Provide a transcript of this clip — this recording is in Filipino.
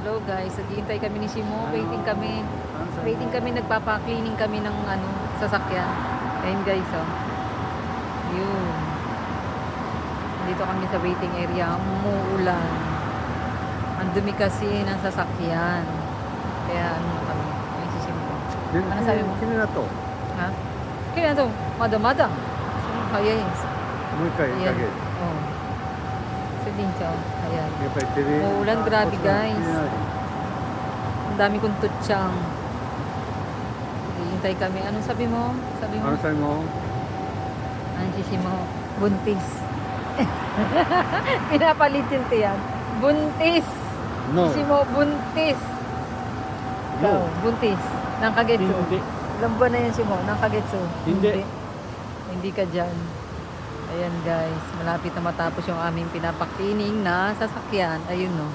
Hello guys, naghihintay kami ni Simo. Waiting kami. Waiting kami, nagpapa-cleaning kami ng sasakyan. Ayun guys, oh. Yun. Dito kami sa waiting area. Umuulan. Ang dumi kasi ng sasakyan. Kaya kami. Ayun si Simo. Ano sabi mo? Sino na to? Ha? Kaya to, mada-mada. Kaya yun. Ayan. Ayan. Oh. Sa Dincho. Ayan. Umuulan, grabe guys. Ang dami kong tutsang. Hintay kami. Anong sabi mo? Ano sabi mo? Ang sisi mo? Buntis. Pinapalit yung tiyan. Buntis. No. Sisi mo, buntis. Ikaw, buntis. Nang kagetsu. Hindi. Ilang buwan na yan si mo? Nang kagetsu. Hindi. Hindi ka dyan. Ayan guys. Malapit na matapos yung aming pinapaklining na sasakyan. Ayun no.